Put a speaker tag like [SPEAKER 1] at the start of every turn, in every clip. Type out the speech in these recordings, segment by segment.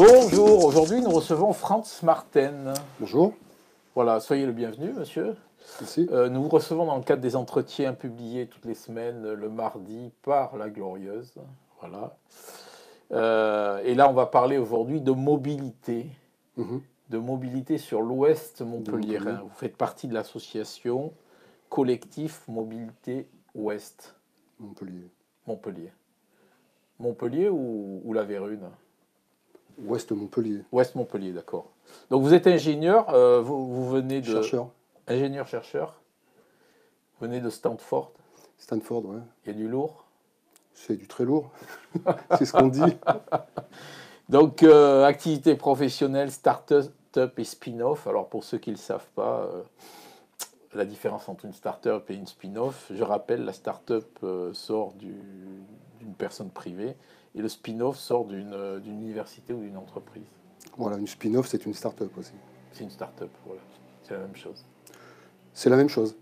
[SPEAKER 1] Bonjour, aujourd'hui nous recevons Franz Marten.
[SPEAKER 2] Bonjour.
[SPEAKER 1] Voilà, soyez le bienvenu, monsieur.
[SPEAKER 2] Merci.
[SPEAKER 1] Nous vous recevons dans le cadre des entretiens publiés toutes les semaines, le mardi, par La Glorieuse. Voilà. Et là, on va parler aujourd'hui de mobilité. De mobilité sur l'ouest montpelliérain. Vous faites partie de l'association Collectif Mobilité Ouest.
[SPEAKER 2] Montpellier.
[SPEAKER 1] Montpellier ou la Vérune?
[SPEAKER 2] Ouest Montpellier.
[SPEAKER 1] Ouest Montpellier, d'accord. Donc vous êtes ingénieur, vous venez de...
[SPEAKER 2] Chercheur.
[SPEAKER 1] Ingénieur-chercheur. Vous venez de Stanford.
[SPEAKER 2] Stanford, ouais.
[SPEAKER 1] Il y a du lourd.
[SPEAKER 2] C'est du très lourd. C'est ce qu'on dit.
[SPEAKER 1] Donc, activité professionnelle, start-up et spin-off. Alors, pour ceux qui ne le savent pas, la différence entre une start-up et une spin-off, je rappelle, la start-up sort d'une personne privée et le spin-off sort d'une université ou d'une entreprise.
[SPEAKER 2] Voilà, une spin-off, c'est une start-up aussi.
[SPEAKER 1] C'est une start-up, voilà. C'est la même chose.
[SPEAKER 2] C'est la même chose.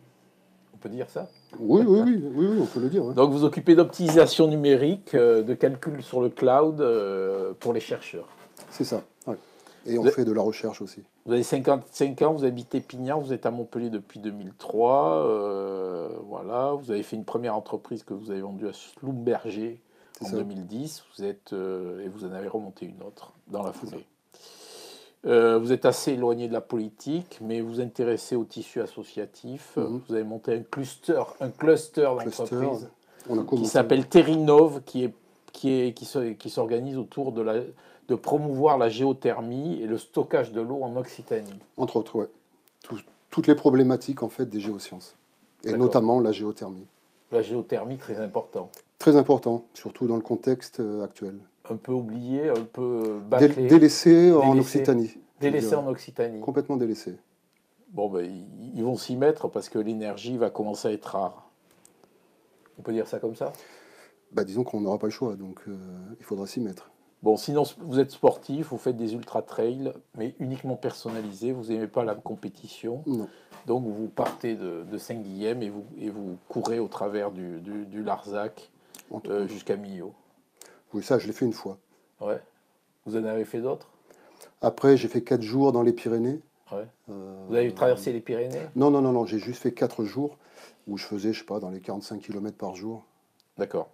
[SPEAKER 1] On peut dire ça?
[SPEAKER 2] Oui, on peut le dire. Ouais.
[SPEAKER 1] Donc, vous occupez d'optimisation numérique, de calcul sur le cloud pour les chercheurs.
[SPEAKER 2] C'est ça, ouais. Et on fait de la recherche aussi.
[SPEAKER 1] Vous avez 55 ans, vous habitez Pignan, vous êtes à Montpellier depuis 2003. Voilà, vous avez fait une première entreprise que vous avez vendue à Schlumberger en 2010. Et vous en avez remonté une autre dans la foulée. Vous êtes assez éloigné de la politique, mais vous vous intéressez au tissu associatif. Vous avez monté un cluster d'entreprises qui s'appelle Terrinov, qui s'organise autour de promouvoir la géothermie et le stockage de l'eau en Occitanie.
[SPEAKER 2] Entre autres, ouais. Toutes les problématiques en fait des géosciences, et notamment la géothermie.
[SPEAKER 1] La géothermie, très important.
[SPEAKER 2] Très important, surtout dans le contexte actuel.
[SPEAKER 1] Un peu oublié, un peu bâclé.
[SPEAKER 2] Délaissé en Occitanie.
[SPEAKER 1] Délaissé en Occitanie.
[SPEAKER 2] Complètement délaissé.
[SPEAKER 1] Bon, ben, ils vont s'y mettre parce que l'énergie va commencer à être rare. On peut dire ça comme ça?
[SPEAKER 2] Bah, disons qu'on n'aura pas le choix, donc il faudra s'y mettre.
[SPEAKER 1] Bon, sinon, vous êtes sportif, vous faites des ultra-trails, mais uniquement personnalisés, vous n'aimez pas la compétition.
[SPEAKER 2] Non.
[SPEAKER 1] Donc, vous partez de Saint-Guilhem et vous courez au travers du Larzac jusqu'à Millau.
[SPEAKER 2] Oui, ça, je l'ai fait une fois.
[SPEAKER 1] Ouais. Vous en avez fait d'autres?
[SPEAKER 2] Après, j'ai fait 4 jours dans les Pyrénées.
[SPEAKER 1] Ouais. Vous avez traversé les Pyrénées?
[SPEAKER 2] Non, j'ai juste fait 4 jours où je faisais, je sais pas, dans les 45 km par jour.
[SPEAKER 1] D'accord.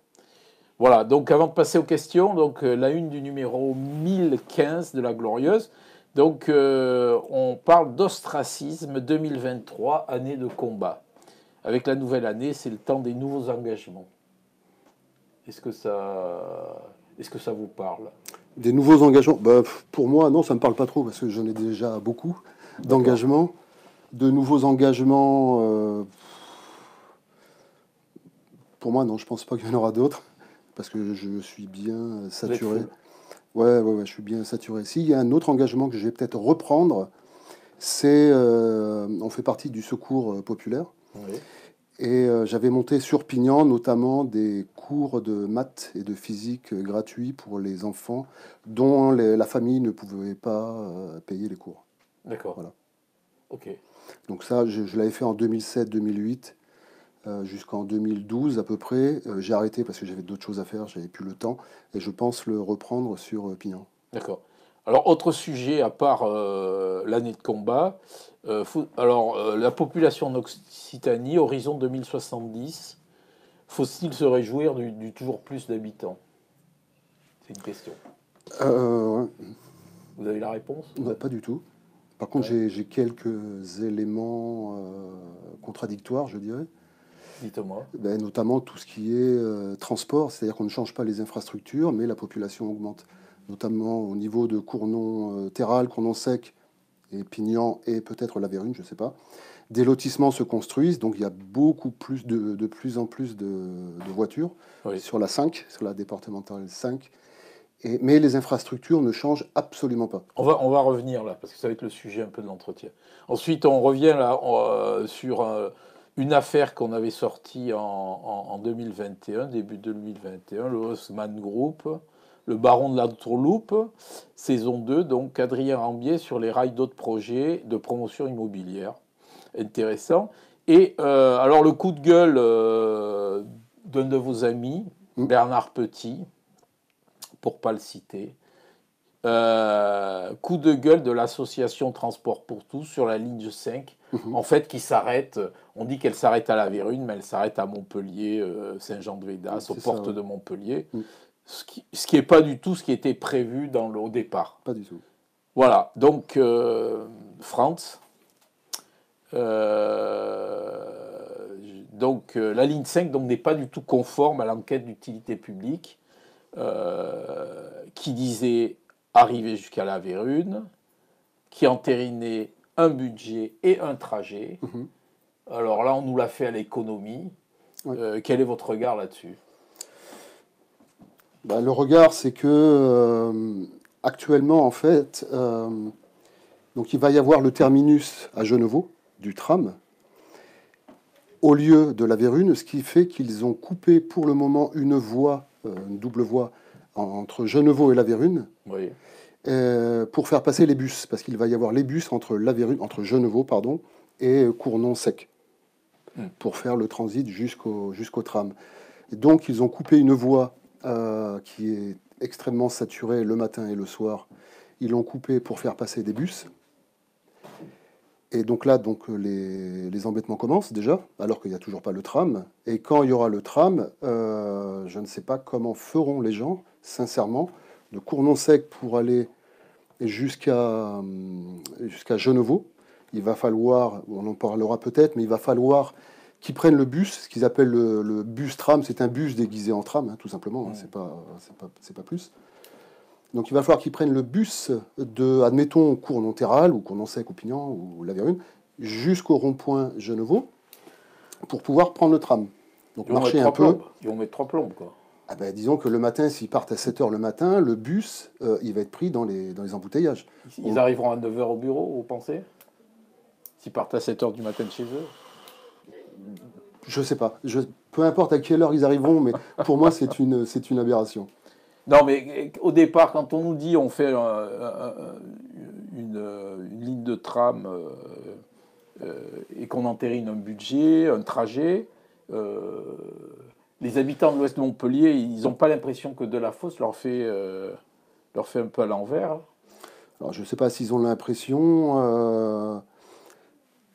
[SPEAKER 1] Voilà, donc avant de passer aux questions, donc la une du numéro 1015 de La Glorieuse. Donc on parle d'ostracisme 2023, année de combat. Avec la nouvelle année, c'est le temps des nouveaux engagements. Est-ce que ça vous parle?
[SPEAKER 2] Des nouveaux engagements, bah, pour moi, non, ça ne me parle pas trop parce que j'en ai déjà beaucoup d'engagements. De nouveaux engagements, pour moi, non, je ne pense pas qu'il y en aura d'autres parce que je suis bien saturé. Ouais, je suis bien saturé. S'il y a un autre engagement que je vais peut-être reprendre, c'est, on fait partie du secours populaire.
[SPEAKER 1] Oui.
[SPEAKER 2] Et j'avais monté sur Pignan notamment des cours de maths et de physique gratuits pour les enfants dont la famille ne pouvait pas payer les cours.
[SPEAKER 1] D'accord.
[SPEAKER 2] Voilà.
[SPEAKER 1] Ok.
[SPEAKER 2] Donc ça, je l'avais fait en 2007-2008 jusqu'en 2012 à peu près. J'ai arrêté parce que j'avais d'autres choses à faire, j'avais plus le temps. Et je pense le reprendre sur Pignan.
[SPEAKER 1] D'accord. Alors, autre sujet, à part l'année de combat, la population en Occitanie, horizon 2070, faut-il se réjouir du toujours plus d'habitants? C'est une question.
[SPEAKER 2] Ouais.
[SPEAKER 1] Vous avez la réponse?
[SPEAKER 2] Non, pas du tout. Par contre, j'ai quelques éléments contradictoires, je dirais.
[SPEAKER 1] Dites-moi.
[SPEAKER 2] Ben, notamment tout ce qui est transport, c'est-à-dire qu'on ne change pas les infrastructures, mais la population augmente. Notamment au niveau de Cournon-Terral, Cournon-Sec et Pignan et peut-être la Vérune, je ne sais pas. Des lotissements se construisent, donc il y a beaucoup plus de plus en plus de voitures sur la 5, sur la départementale 5. Mais les infrastructures ne changent absolument pas.
[SPEAKER 1] On va revenir là, parce que ça va être le sujet un peu de l'entretien. Ensuite, on revient là sur une affaire qu'on avait sortie en 2021, début 2021, le Haussmann Group, le baron de la Tourloupe, saison 2, donc Adrien Rambier sur les rails d'autres projets de promotion immobilière. Intéressant. Et alors le coup de gueule d'un de vos amis, Bernard Petit, pour ne pas le citer, coup de gueule de l'association Transport pour tous sur la ligne 5, en fait, qui s'arrête. On dit qu'elle s'arrête à La Vérune, mais elle s'arrête à Montpellier, Saint-Jean-de-Védas, aux portes de Montpellier. Ce qui n'est pas du tout ce qui était prévu au départ.
[SPEAKER 2] Pas du tout.
[SPEAKER 1] Voilà, donc France. La ligne 5 n'est pas du tout conforme à l'enquête d'utilité publique qui disait arriver jusqu'à La Vérune, qui entérinait un budget et un trajet. Alors là, on nous l'a fait à l'économie. Quel est votre regard là-dessus?
[SPEAKER 2] Le regard, c'est que actuellement, en fait, donc il va y avoir le terminus à Genevaux du tram au lieu de La Vérune, ce qui fait qu'ils ont coupé pour le moment une voie, une double voie entre Genevaux et La Vérune, pour faire passer les bus, parce qu'il va y avoir les bus entre Genevaux, et Cournon-Sec, pour faire le transit jusqu'au tram. Et donc ils ont coupé une voie qui est extrêmement saturée le matin et le soir. Ils l'ont coupé pour faire passer des bus. Et donc là, les embêtements commencent déjà, alors qu'il n'y a toujours pas le tram. Et quand il y aura le tram, je ne sais pas comment feront les gens, sincèrement, de Cournon-Sec pour aller jusqu'à Genevaux. Il va falloir, on en parlera peut-être, mais il va falloir qu'ils prennent le bus, ce qu'ils appellent le bus tram. C'est un bus déguisé en tram, tout simplement, c'est pas plus. Donc il va falloir qu'ils prennent le bus de, admettons, Cournon-Terral, ou Cournon-Sec, ou Pignan, ou La Vérune, jusqu'au rond-point Genevaux, pour pouvoir prendre le tram. Donc marcher un peu.
[SPEAKER 1] Ils vont mettre 3 plombes, quoi.
[SPEAKER 2] Disons que le matin, s'ils partent à 7h le matin, le bus, il va être pris dans les embouteillages.
[SPEAKER 1] Ils arriveront à 9h au bureau, vous pensez? S'ils partent à 7h du matin de chez eux?
[SPEAKER 2] Je sais pas. Peu importe à quelle heure ils arriveront, mais pour moi, c'est une aberration.
[SPEAKER 1] Non, mais au départ, quand on nous dit on fait une ligne de tram et qu'on entérine un budget, un trajet, les habitants de l'Ouest de Montpellier, ils n'ont pas l'impression que Delafosse leur fait un peu à l'envers.
[SPEAKER 2] Alors, je ne sais pas s'ils ont l'impression.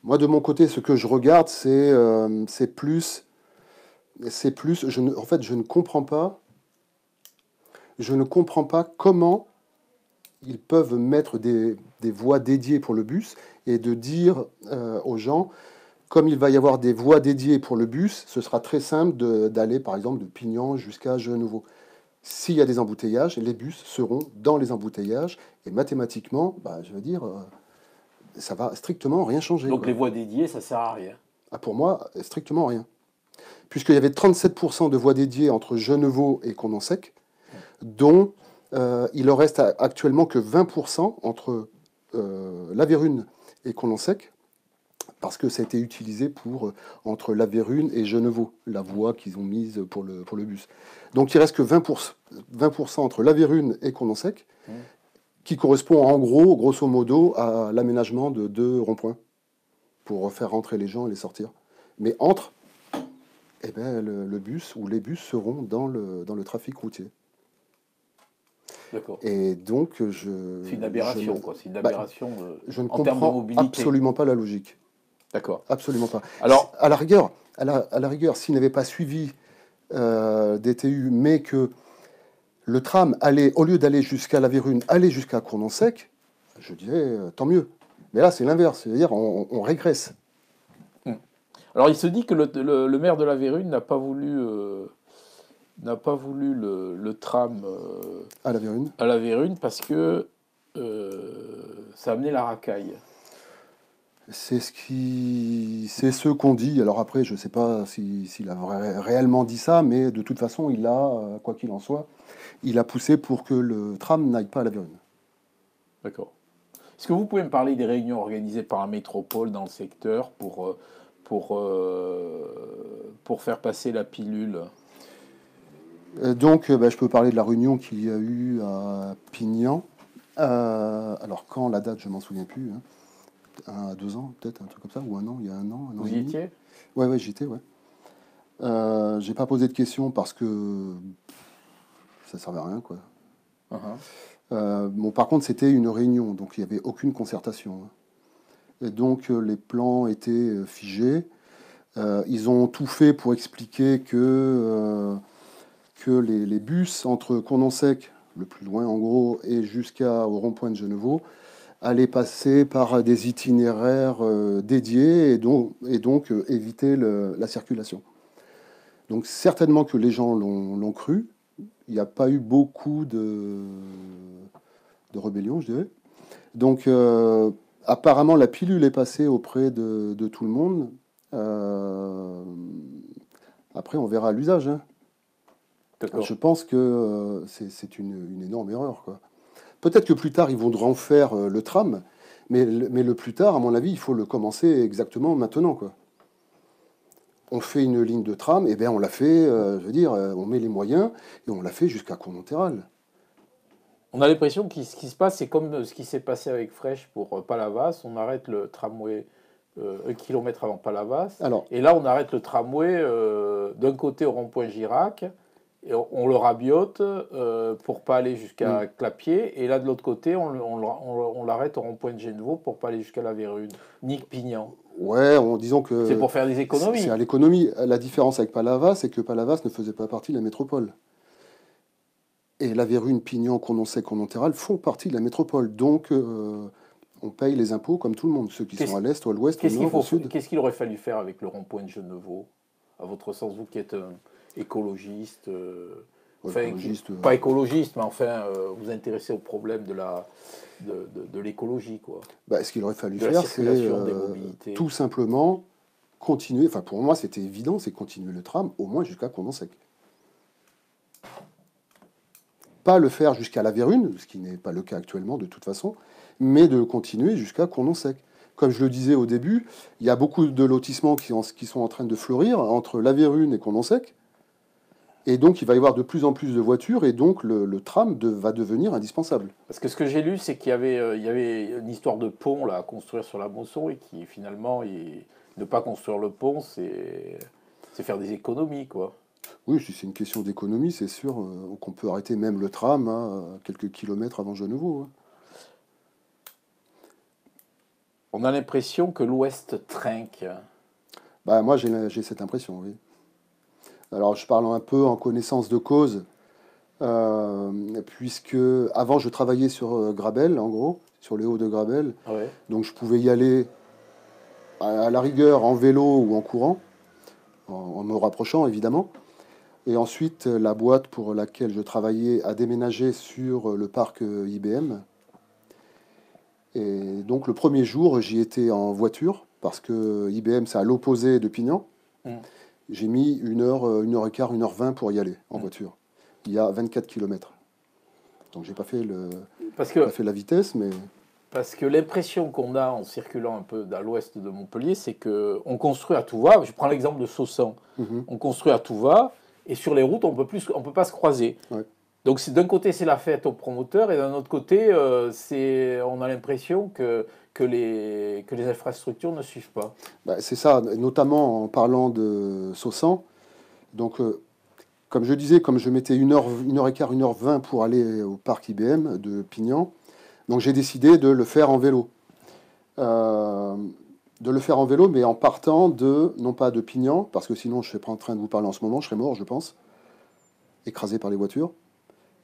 [SPEAKER 2] Moi, de mon côté, ce que je regarde, c'est plus. En fait, je ne comprends pas. Je ne comprends pas comment ils peuvent mettre des voies dédiées pour le bus et de dire aux gens, comme il va y avoir des voies dédiées pour le bus, ce sera très simple d'aller, par exemple, de Pignan jusqu'à Genevaux. S'il y a des embouteillages, les bus seront dans les embouteillages et mathématiquement, je veux dire, ça va strictement rien changer.
[SPEAKER 1] Donc les voies dédiées, ça sert à rien.
[SPEAKER 2] Pour moi, strictement rien. Puisqu'il y avait 37% de voies dédiées entre Genevaux et Condon-Sec, dont il en reste actuellement que 20% entre La Vérune et Condon-Sec, parce que ça a été utilisé entre La Vérune et Genevaux, la voie qu'ils ont mise pour le bus. Donc il reste que 20% entre La Vérune et Condon-Sec, qui correspond en gros, grosso modo, à l'aménagement de 2 ronds-points pour faire rentrer les gens et les sortir. Mais entre, le bus ou les bus seront dans le trafic routier.
[SPEAKER 1] D'accord.
[SPEAKER 2] Et donc,
[SPEAKER 1] c'est une aberration, quoi. C'est une aberration
[SPEAKER 2] je ne
[SPEAKER 1] en termes de
[SPEAKER 2] comprends
[SPEAKER 1] mobilité.
[SPEAKER 2] absolument pas la logique.
[SPEAKER 1] D'accord.
[SPEAKER 2] Absolument pas.
[SPEAKER 1] Alors,
[SPEAKER 2] à la rigueur, s'ils n'avaient pas suivi DTU, mais que le tram allait, au lieu d'aller jusqu'à La Vérune, aller jusqu'à Cournon-Sec, je dirais tant mieux. Mais là, c'est l'inverse. C'est-à-dire, on régresse.
[SPEAKER 1] Alors, il se dit que le maire de La Vérune n'a pas voulu le tram
[SPEAKER 2] à
[SPEAKER 1] La Vérune parce que ça amenait la racaille.
[SPEAKER 2] C'est ce qu'on dit. Alors après, je ne sais pas s'il a réellement dit ça, mais de toute façon, il a, quoi qu'il en soit, il a poussé pour que le tram n'aille pas à La Vérune.
[SPEAKER 1] D'accord. Est-ce que vous pouvez me parler des réunions organisées par la métropole dans le secteur pour faire passer la pilule?
[SPEAKER 2] Donc, je peux parler de la réunion qu'il y a eu à Pignan. Alors, quand la date, je m'en souviens plus. 1 à 2 ans, peut-être, un truc comme ça, ou 1 an, il y a 1 an.
[SPEAKER 1] Vous y étiez?
[SPEAKER 2] Ouais, j'y étais, ouais. J'ai pas posé de questions parce que ça servait à rien, quoi. Bon, par contre, c'était une réunion, donc il n'y avait aucune concertation, hein. Et donc, les plans étaient figés. Ils ont tout fait pour expliquer que les bus entre Condon-Sec, le plus loin en gros, et jusqu'au rond-point de Genevaux, allaient passer par des itinéraires dédiés et donc éviter la circulation. Donc certainement que les gens l'ont cru. Il n'y a pas eu beaucoup de rébellion, je dirais. Donc apparemment la pilule est passée auprès de tout le monde. Après on verra l'usage, hein. Je pense que c'est une énorme erreur, quoi. Peut-être que plus tard, ils voudront faire le tram, mais le plus tard, à mon avis, il faut le commencer exactement maintenant, quoi. On fait une ligne de tram, et bien on l'a fait, je veux dire, on met les moyens, et on l'a fait jusqu'à Condon-Terral.
[SPEAKER 1] On a l'impression que ce qui se passe, c'est comme ce qui s'est passé avec Fresh pour Palavas. On arrête le tramway 1 kilomètre avant Palavas.
[SPEAKER 2] Alors,
[SPEAKER 1] et là, on arrête le tramway d'un côté au rond-point Girac. Et on le rabiote pour pas aller jusqu'à Clapier, et là de l'autre côté on l'arrête au rond-point de Genevaux pour pas aller jusqu'à la Vérune, Nick Pignan.
[SPEAKER 2] Ouais, disons que
[SPEAKER 1] c'est pour faire des économies.
[SPEAKER 2] C'est à l'économie. La différence avec Palavas, c'est que Palavas ne faisait pas partie de la métropole. Et la Vérune, Pignan, Condon-Sec, Condon-Terral font partie de la métropole. Donc on paye les impôts comme tout le monde, ceux qui sont à l'est, ou à l'ouest, au nord, au sud.
[SPEAKER 1] Qu'est-ce qu'il aurait fallu faire avec le rond-point de Genevaux, à votre sens, vous qui êtes écologiste, pas écologiste, mais enfin, vous intéressez au problème de l'écologie, quoi.
[SPEAKER 2] Ce qu'il aurait fallu faire, c'est tout simplement continuer. Enfin, pour moi, c'était évident, c'est continuer le tram au moins jusqu'à Condon-Sec. Pas le faire jusqu'à la Vérune, ce qui n'est pas le cas actuellement de toute façon, mais de continuer jusqu'à Condon-Sec. Comme je le disais au début, il y a beaucoup de lotissements qui sont en train de fleurir entre la Vérune et Condon-Sec. Et donc, il va y avoir de plus en plus de voitures, et donc le tram va devenir indispensable.
[SPEAKER 1] Parce que ce que j'ai lu, c'est qu'il y avait une histoire de pont là, à construire sur la Mosson, et qui finalement, ne pas construire le pont, c'est faire des économies, quoi.
[SPEAKER 2] Oui, si c'est une question d'économie, c'est sûr qu'on peut arrêter même le tram à quelques kilomètres avant Genevaux, hein.
[SPEAKER 1] On a l'impression que l'Ouest trinque.
[SPEAKER 2] Moi, j'ai cette impression, oui. Alors, je parle un peu en connaissance de cause, puisque avant, je travaillais sur Grabel, en gros, sur les hauts de Grabel.
[SPEAKER 1] Ouais.
[SPEAKER 2] Donc, je pouvais y aller à la rigueur en vélo ou en courant, en me rapprochant, évidemment. Et ensuite, la boîte pour laquelle je travaillais a déménagé sur le parc IBM. Et donc, le premier jour, j'y étais en voiture, parce que IBM, c'est à l'opposé de Pignan. J'ai mis 1h, 1h15, 1h20 pour y aller en voiture. Il y a 24 km. Donc j'ai pas fait la vitesse, mais...
[SPEAKER 1] Parce que l'impression qu'on a en circulant un peu à l'ouest de Montpellier, c'est qu'on construit à tout va. Je prends l'exemple de Saussan. On construit à tout va, et sur les routes, on peut pas se croiser.
[SPEAKER 2] Ouais.
[SPEAKER 1] Donc d'un côté, c'est la fête aux promoteurs, et d'un autre côté, on a l'impression que les infrastructures ne suivent pas.
[SPEAKER 2] C'est ça, notamment en parlant de Saussan. Donc, comme je disais, comme je mettais 1h15, 1h20 pour aller au parc IBM de Pignan, donc j'ai décidé de le faire en vélo. Mais en partant non pas de Pignan, parce que sinon je ne serais pas en train de vous parler en ce moment, je serais mort, je pense, écrasé par les voitures,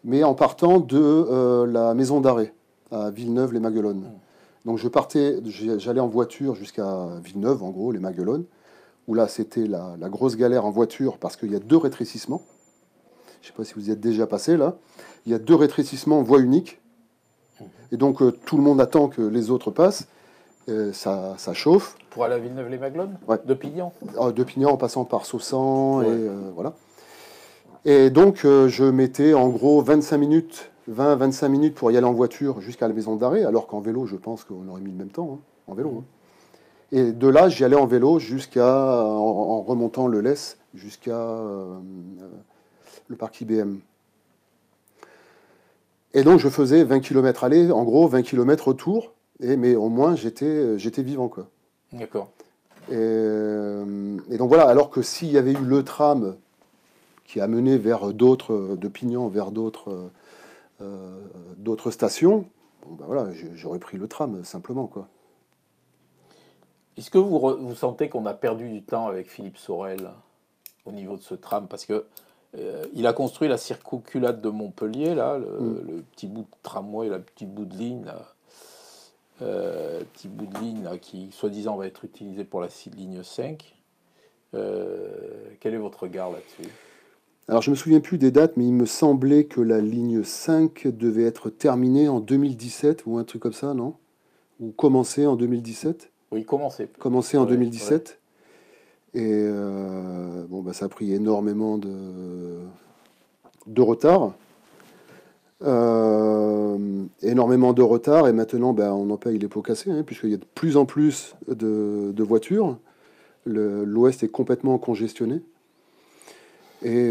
[SPEAKER 2] mais en partant de la maison d'arrêt à Villeneuve-les-Maguelones. Donc j'allais en voiture jusqu'à Villeneuve, en gros, les Maguelones, où là c'était la grosse galère en voiture parce qu'il y a 2 rétrécissements. Je ne sais pas si vous y êtes déjà passé là. Il y a 2 rétrécissements en voie unique. Et donc tout le monde attend que les autres passent. Ça chauffe.
[SPEAKER 1] Pour aller à Villeneuve-les-Maguelones,
[SPEAKER 2] ouais.
[SPEAKER 1] De Pignan.
[SPEAKER 2] De Pignan en passant par Saussan, ouais. Et voilà. Et donc je mettais en gros 25 minutes pour y aller en voiture jusqu'à la maison d'arrêt, alors qu'en vélo, je pense qu'on aurait mis le même temps, hein, en vélo. Hein. Et de là, j'y allais en vélo en remontant le Lez jusqu'à le parc IBM. Et donc, je faisais 20 km aller, en gros, 20 km retour, mais au moins, j'étais vivant, quoi.
[SPEAKER 1] D'accord.
[SPEAKER 2] Et donc, voilà, alors que s'il y avait eu le tram qui a mené vers d'autres, de Pignan vers d'autres d'autres stations, bon, ben voilà, j'aurais pris le tram, simplement, quoi.
[SPEAKER 1] Est-ce que vous sentez qu'on a perdu du temps avec Philippe Sorel au niveau de ce tram? Parce que il a construit la circulate de Montpellier, là,
[SPEAKER 2] Mm.
[SPEAKER 1] le petit bout de tramway, le petit bout de ligne, là, petit bout de ligne là, qui, soi-disant, va être utilisé pour la ligne 5. Quel est votre regard là-dessus?
[SPEAKER 2] Alors, je me souviens plus des dates, mais il me semblait que la ligne 5 devait être terminée en 2017 ou un truc comme ça, non? Ou commencer en 2017?
[SPEAKER 1] Oui, commencez.
[SPEAKER 2] Commencer en
[SPEAKER 1] Ouais, ouais.
[SPEAKER 2] 2017. Et bon, bah, ça a pris énormément de retard. Énormément de retard. Et maintenant, bah, on en paye les pots cassés, hein, puisqu'il y a de plus en plus de voitures. L'Ouest est complètement congestionné. Et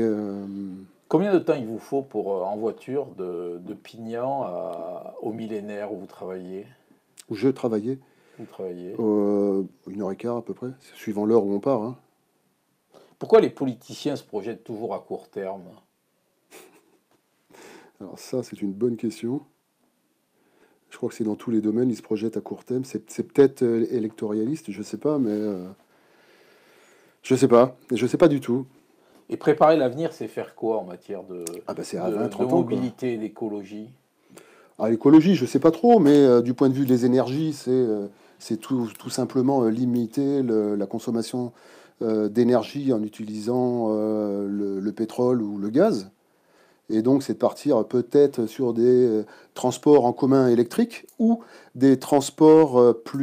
[SPEAKER 1] Combien de temps il vous faut pour, en voiture de Pignan au millénaire où vous travaillez?
[SPEAKER 2] où je travaillais,
[SPEAKER 1] Vous travaillez.
[SPEAKER 2] 1h15 à peu près, suivant l'heure où on part, hein.
[SPEAKER 1] Pourquoi les politiciens se projettent toujours à court terme?
[SPEAKER 2] Alors ça, c'est une bonne question. Je crois que c'est dans tous les domaines, ils se projettent à court terme. C'est peut-être électoraliste, je sais pas, mais je sais pas. Je sais pas du tout.
[SPEAKER 1] Et préparer l'avenir, c'est faire quoi en matière
[SPEAKER 2] Ah bah c'est à
[SPEAKER 1] de
[SPEAKER 2] 20-30 ans, quoi.
[SPEAKER 1] mobilité et d'écologie?
[SPEAKER 2] Ah, l'écologie, je sais pas trop, mais du point de vue des énergies, c'est tout simplement limiter la consommation d'énergie en utilisant le pétrole ou le gaz. Et donc, c'est de partir peut-être sur des transports en commun électriques ou des transports qui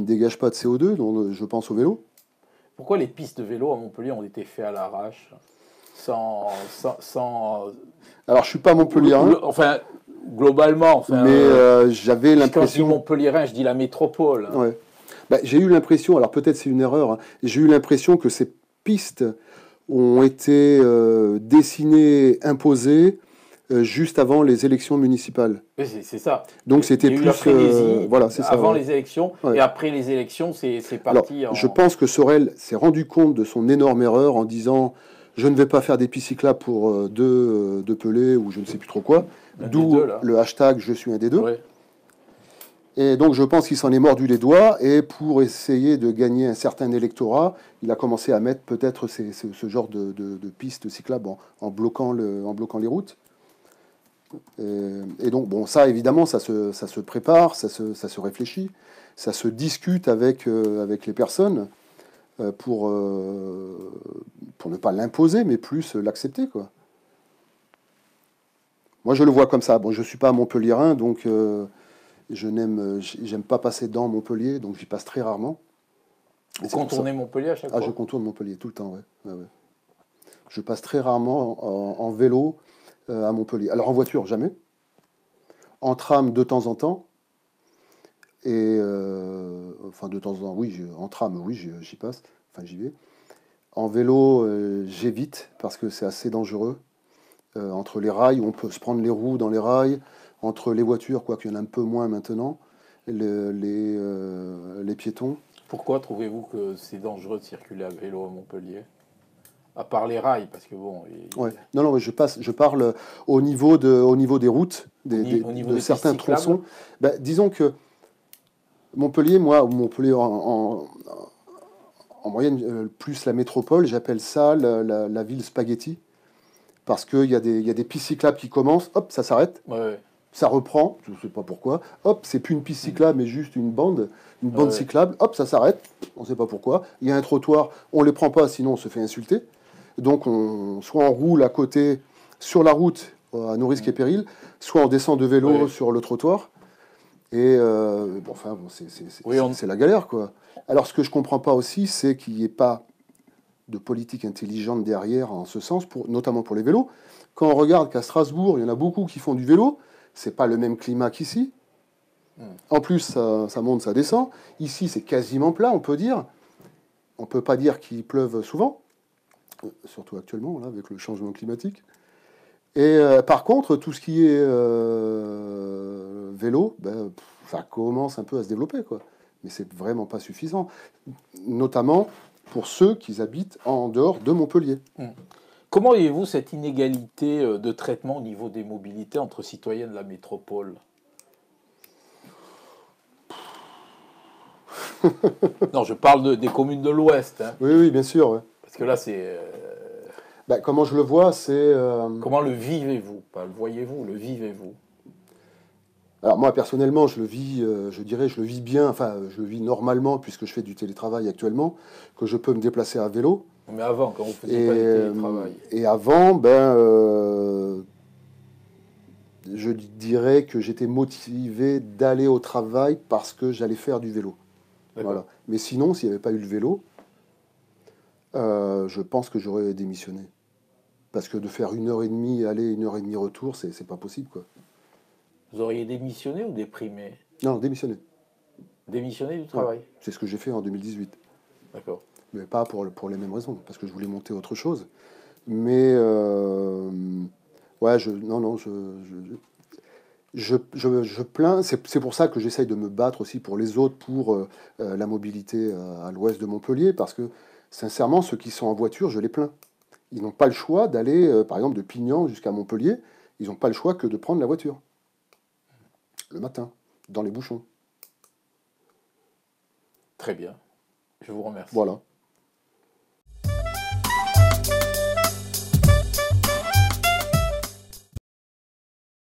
[SPEAKER 2] ne dégagent pas de CO2, dont je pense au vélo.
[SPEAKER 1] Pourquoi les pistes de vélo à Montpellier ont été faites à l'arrache, sans
[SPEAKER 2] Alors, je suis pas montpelliérain,
[SPEAKER 1] enfin, globalement, enfin,
[SPEAKER 2] mais j'avais
[SPEAKER 1] quand je dis
[SPEAKER 2] l'impression...
[SPEAKER 1] montpelliérain, je dis la métropole, hein.
[SPEAKER 2] Ouais. Bah, j'ai eu l'impression, alors peut-être c'est une erreur, hein, j'ai eu l'impression que ces pistes ont été dessinées, imposées juste avant les élections municipales.
[SPEAKER 1] Oui, c'est ça.
[SPEAKER 2] Donc
[SPEAKER 1] Il y
[SPEAKER 2] c'était
[SPEAKER 1] a eu la
[SPEAKER 2] plus...
[SPEAKER 1] frénésie
[SPEAKER 2] voilà, c'est ça.
[SPEAKER 1] avant
[SPEAKER 2] Ouais.
[SPEAKER 1] les élections,
[SPEAKER 2] Ouais.
[SPEAKER 1] et après les élections, c'est
[SPEAKER 2] Alors,
[SPEAKER 1] parti
[SPEAKER 2] je
[SPEAKER 1] en...
[SPEAKER 2] pense que Sorel s'est rendu compte de son énorme erreur en disant je ne vais pas faire des pistes cyclables pour deux pelés ou je ne sais plus trop quoi.
[SPEAKER 1] Un des deux,
[SPEAKER 2] D'où
[SPEAKER 1] là.
[SPEAKER 2] le hashtag je suis un des deux.
[SPEAKER 1] Ouais.
[SPEAKER 2] Et donc je pense qu'il s'en est mordu les doigts et pour essayer de gagner un certain électorat, il a commencé à mettre peut-être ce genre de pistes cyclables en bloquant les routes. Et donc, bon, ça évidemment, ça se prépare, ça se réfléchit, ça se discute avec les personnes pour ne pas l'imposer, mais plus l'accepter, quoi. Moi, je le vois comme ça. Bon, je ne suis pas montpelliérain, donc j'aime pas passer dans Montpellier, donc j'y passe très rarement.
[SPEAKER 1] Vous contournez Montpellier à chaque
[SPEAKER 2] Ah,
[SPEAKER 1] fois?
[SPEAKER 2] je contourne Montpellier tout le temps, ouais. Ouais, ouais. Je passe très rarement en vélo à Montpellier. Alors en voiture, jamais. En tram, de temps en temps. Et enfin, de temps en temps, oui, en tram, oui, j'y passe. Enfin, j'y vais. En vélo, j'évite parce que c'est assez dangereux. Entre les rails, on peut se prendre les roues dans les rails. Entre les voitures, quoiqu'il y en a un peu moins maintenant. Les piétons.
[SPEAKER 1] Pourquoi trouvez-vous que c'est dangereux de circuler à vélo à Montpellier? À part les rails, parce que bon...
[SPEAKER 2] Ouais. Non, non, mais je parle au niveau des routes,
[SPEAKER 1] au niveau
[SPEAKER 2] de
[SPEAKER 1] des
[SPEAKER 2] certains
[SPEAKER 1] pistes cyclables?
[SPEAKER 2] tronçons. Ben, disons que Montpellier, moi, Montpellier en moyenne, plus la métropole, j'appelle ça la ville spaghetti. Parce qu'il y a des pistes cyclables qui commencent, hop, ça s'arrête,
[SPEAKER 1] Ouais, ouais.
[SPEAKER 2] ça reprend, je ne sais pas pourquoi, hop, c'est plus une piste cyclable, mais juste une bande
[SPEAKER 1] Ouais.
[SPEAKER 2] cyclable, hop, ça s'arrête, on ne sait pas pourquoi. Il y a un trottoir, on ne les prend pas, sinon on se fait insulter. Donc, soit on roule à côté sur la route à nos risques et périls, soit on descend de vélo
[SPEAKER 1] Ouais.
[SPEAKER 2] sur le trottoir. Et bon, enfin, bon,
[SPEAKER 1] Oui,
[SPEAKER 2] c'est la galère, quoi. Alors, ce que je comprends pas aussi, c'est qu'il n'y ait pas de politique intelligente derrière en ce sens, notamment pour les vélos. Quand on regarde qu'à Strasbourg, il y en a beaucoup qui font du vélo, c'est pas le même climat qu'ici. En plus, ça monte, ça descend. Ici, c'est quasiment plat, on peut dire. On peut pas dire qu'il pleuve souvent, surtout actuellement, là, avec le changement climatique. Et par contre, tout ce qui est vélo, ben, ça commence un peu à se développer, quoi. Mais c'est vraiment pas suffisant. Notamment pour ceux qui habitent en dehors de Montpellier.
[SPEAKER 1] Comment voyez-vous cette inégalité de traitement au niveau des mobilités entre citoyens de la métropole? Non, je parle des communes de l'Ouest, hein,
[SPEAKER 2] Oui, oui, bien sûr. Ouais.
[SPEAKER 1] parce que là, c'est...
[SPEAKER 2] Bah, comment je le vois, c'est...
[SPEAKER 1] comment le vivez-vous? Pas le voyez-vous, le vivez-vous?
[SPEAKER 2] Alors moi, personnellement, je le vis, je dirais, je le vis bien, enfin, je le vis normalement, puisque je fais du télétravail actuellement, que je peux me déplacer à vélo.
[SPEAKER 1] Mais avant, quand vous ne faisiez pas du télétravail.
[SPEAKER 2] Et avant, ben, je dirais que j'étais motivé d'aller au travail parce que j'allais faire du vélo. Voilà. Mais sinon, s'il n'y avait pas eu le vélo, je pense que j'aurais démissionné. Parce que de faire 1 heure et demie aller, 1 heure et demie retour, c'est pas possible, quoi.
[SPEAKER 1] Vous auriez démissionné ou déprimé?
[SPEAKER 2] Non, démissionner.
[SPEAKER 1] Démissionné du
[SPEAKER 2] Ouais.
[SPEAKER 1] travail.
[SPEAKER 2] C'est ce que j'ai fait en 2018.
[SPEAKER 1] D'accord.
[SPEAKER 2] Mais pas pour les mêmes raisons, parce que je voulais monter autre chose. Mais ouais, non, non, je plains. C'est pour ça que j'essaye de me battre aussi pour les autres, pour la mobilité à l'ouest de Montpellier, parce que sincèrement, ceux qui sont en voiture, je les plains. Ils n'ont pas le choix d'aller, par exemple, de Pignan jusqu'à Montpellier. Ils n'ont pas le choix que de prendre la voiture le matin, dans les bouchons.
[SPEAKER 1] Très bien. Je vous remercie.
[SPEAKER 2] Voilà.